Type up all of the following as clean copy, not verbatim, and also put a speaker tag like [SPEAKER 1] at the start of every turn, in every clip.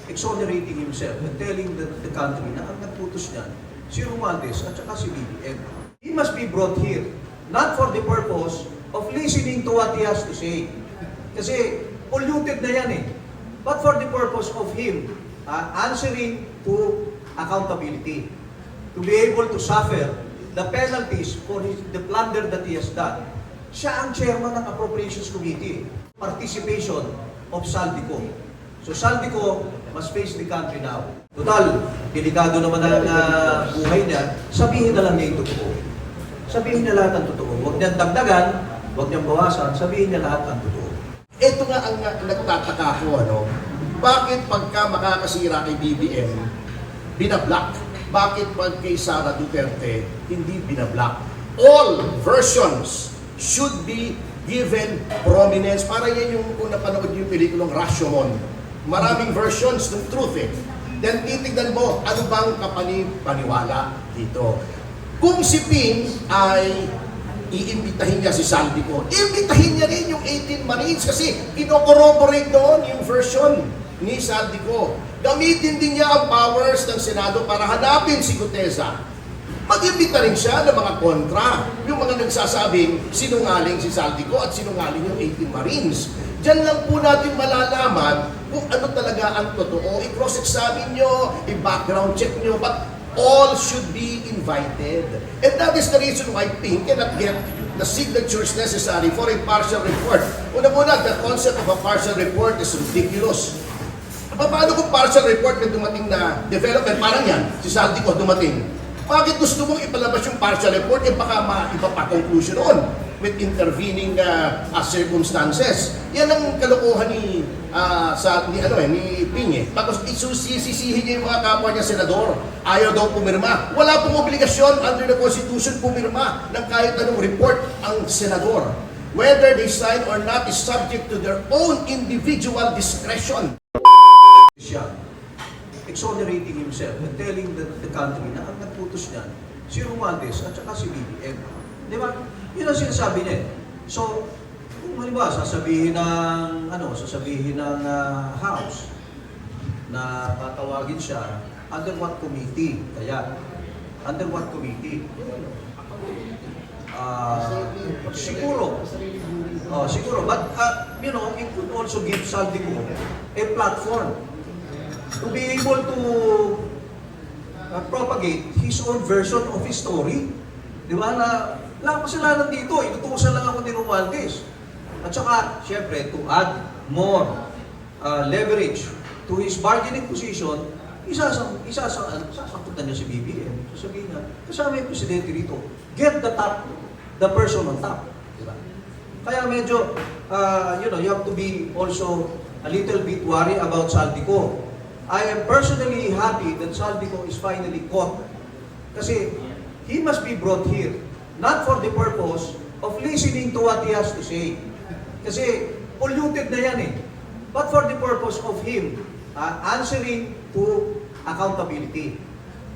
[SPEAKER 1] exonerating himself and telling the country na ang nagputos niyan, si Romualdez at saka si BBM. He must be brought here, not for the purpose of listening to what he has to say. Kasi polluted na yan eh. But for the purpose of him answering to accountability. To be able to suffer the penalties for the plunder that he has done. Siya ang chairman ng Appropriations Committee. Participation of Saldico. So Saldico must face the country now. Total, delikado naman ang buhay niya, sabihin na lang niya yung totoo. Sabihin niya lahat ang totoo. Huwag niyang dagdagan, huwag niyang bawasan, sabihin niya lahat ang totoo.
[SPEAKER 2] Ito nga ang nagtataka ko, ano? Bakit pagka makakasira kay BBM, binablock? Bakit pag kay Sara Duterte, hindi binablock? All versions should be given prominence. Para yan yung kung napanood yung pelikulang Rashomon. Maraming versions ng truth eh. Then titignan mo, ano bang kapani-paniwala dito? Kung si Ping ay iimbitahin niya si Saldico, iimbitahin niya rin yung 18 Marines kasi kino-corroborate doon yung version ni Saldico. Gamitin din niya ang powers ng Senado para hanapin si Guteza. Mag-imbita rin siya ng mga kontra, yung mga nagsasabing sinungaling si Saldico at sinungaling yung 18 Marines. Diyan lang po natin malalaman kung ano talaga ang totoo. I-cross-examine nyo, i-background check nyo, but all should be invited. And that is the reason why Ping cannot get the signatures necessary for a partial report. Una-una, the concept of a partial report is ridiculous. Paano kung partial report na dumating na development, parang yan, si Saldico dumating. Bakit gusto mong ipalabas yung partial report? Eh baka maiba pa conclusion noon with intervening circumstances. Yan ang kalokohan ni Ping eh. Tapos isusisisihin niya yung mga kapwa niya senador. Ayaw daw pumirma. Wala pong obligasyon under the Constitution pumirma ng kahit anong report ang senador. Whether they sign or not is subject to their own individual discretion.
[SPEAKER 1] Siya exonerating himself and telling the country na ang nagputos niyan, si Romualdez at saka si BBM. Di ba? Yun ang sinasabi niya. So, kung halimbawa, sasabihin ng House na tatawagin siya, under what committee? Kaya, under what committee? Siguro. But, it could also give Saldico a platform to be able to propagate his own version of his story. Di ba? Na, wala kasalanan dito. Inutusan lang ako ni Romualdez. At saka, syempre, to add more leverage to his bargaining position, isasakutan niya si BBM. Sasabihin niya, kasama yung presidente dito. Get the person on top. Diba? Kaya medyo, you have to be also a little bit worried about Saldico. I am personally happy that Saldico is finally caught. Kasi he must be brought here, not for the purpose of listening to what he has to say. Kasi polluted na yan eh. But for the purpose of him answering to accountability.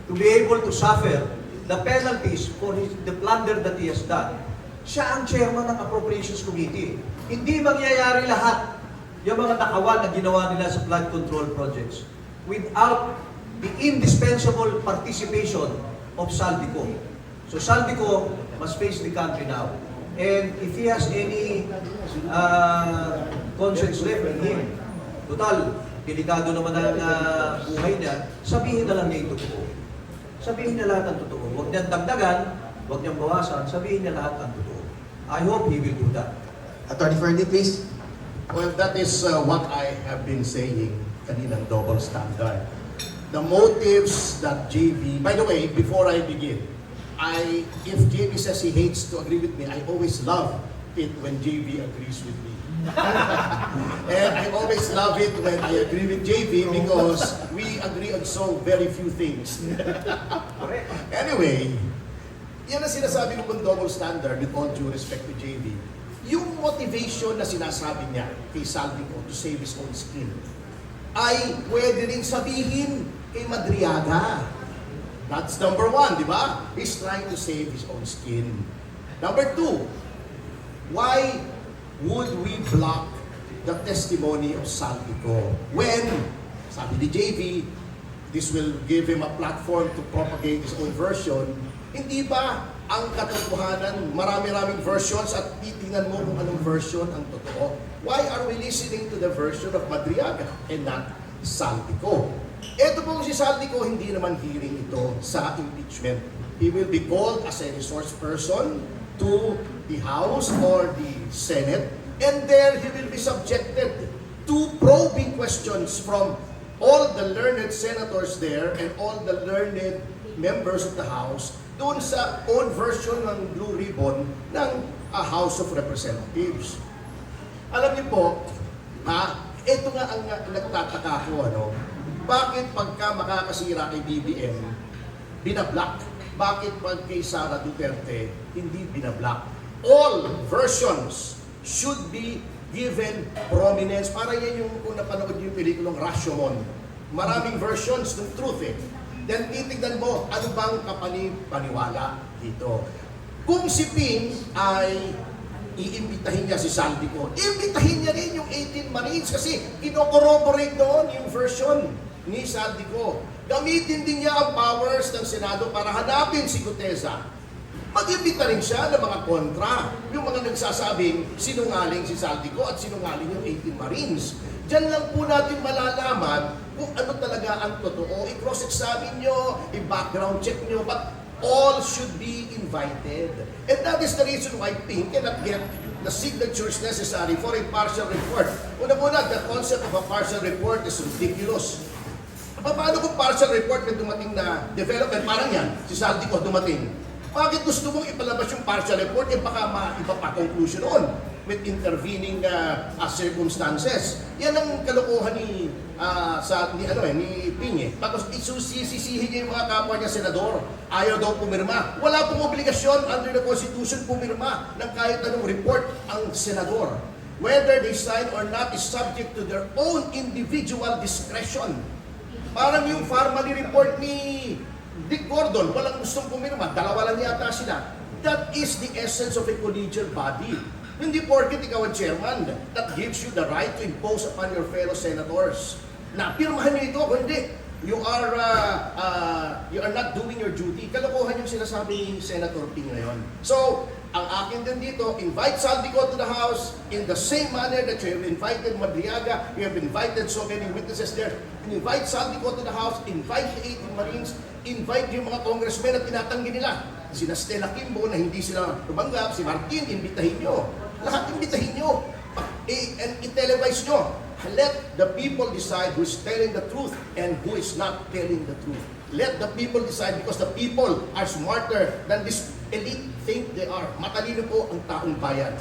[SPEAKER 1] To be able to suffer the penalties for the plunder that he has done. Siya ang chairman ng Appropriations Committee. Hindi mangyayari lahat yung mga nakawan na ginawa nila sa flood control projects without the indispensable participation of Saldico. So Saldico must face the country now. And if he has any conscience left in him, total, delikado naman ang buhay niya, sabihin na lang niya yung totoo. Sabihin niya lahat ang totoo. Huwag niyang dagdagan, huwag niyang bawasan, sabihin niya lahat ang totoo. I hope he will do that.
[SPEAKER 3] Attorney Ferdy, please.
[SPEAKER 2] Well, that is what I have been saying, kaninang double standard. The motives that JV, by the way, before I begin, if JV says he hates to agree with me, I always love it when JV agrees with me. And I always love it when I agree with JV because we agree on so very few things. Anyway, yan ang sinasabi ko kung double standard with all due respect to JV. Yung motivation na sinasabi niya kay Saldico to save his own skin ay pwede rin sabihin kay Madriaga. That's number one, di ba? He's trying to save his own skin. Number two, why would we block the testimony of Saldico when sabi ni JV, this will give him a platform to propagate his own version. Hindi ba ang katotohanan, marami-raming versions at titingnan mo kung anong version ang totoo? Why are we listening to the version of Madriaga and not Saldico? Ito pong si Saldico, hindi naman hearing ito sa impeachment. He will be called as a resource person to the House or the Senate, and there he will be subjected to probing questions from all the learned senators there and all the learned members of the House doon sa own version ng Blue Ribbon ng House of Representatives. Alam niyo po, ito nga ang nagtataka ko, bakit pagka makakasira kay BBM, binablock? Bakit pag kay Sara Duterte, hindi binablock? All versions should be given prominence. Para yan yung kung napanood yung pelikulang Rashomon. Maraming versions ng truth eh. Then titignan mo, ano bang kapani-paniwala dito? Kung si Ping ay iimbitahin niya si Saldico, iimbitahin niya rin yung 18 Marines kasi kinocorroborate doon yung version ni Saldico. Gamitin din niya ang powers ng Senado para hanapin si Gutesa. Mag-imbita rin siya ng mga kontra. Yung mga nagsasabing sinungaling si Saldico at sinungaling yung 18 Marines. Diyan lang po natin malalaman kung ano talaga ang totoo. I-cross-examine nyo, i-background check nyo, but all should be invited. And that is the reason why Ping cannot get the signatures necessary for a partial report. Una-una, the concept of a partial report is ridiculous. Paano kung partial report na dumating na development, parang yan, si Saldico dumating. Bakit gusto mong ipalabas yung partial report? Baka iba pa conclusion noon with intervening circumstances. Yan ang kalokohan ni Ping. Tapos isusisihin niya yung mga kapwa niya senador. Ayaw daw pumirma. Wala pong obligasyon under the Constitution pumirma ng kahit anong report ang senador. Whether they sign or not is subject to their own individual discretion. Parang yung family report ni Dick Gordon, walang gustong pumirma, dalawa lang yata sila. That is the essence of a collegial body. Hindi porket ikaw ang chairman, that gives you the right to impose upon your fellow senators. Na pirmahan niyo ito, kundi you are not doing your duty. Kalokohan yung sinasabi ni Senator Ping ngayon. So, ang akin din dito, invite Saldico to the House in the same manner that you have invited Madriaga, you have invited so many witnesses there. Invite Saldico to the House, invite the 18 Marines, invite yung mga congressmen na tinatanggi nila. Sina Stella Kimbo na hindi sila tumanggap, si Martin, imbitahin nyo. Lahat imbitahin nyo. And i-televise nyo. Let the people decide who is telling the truth and who is not telling the truth. Let the people decide because the people are smarter than this elite think they are. Matalino po ang taong bayan.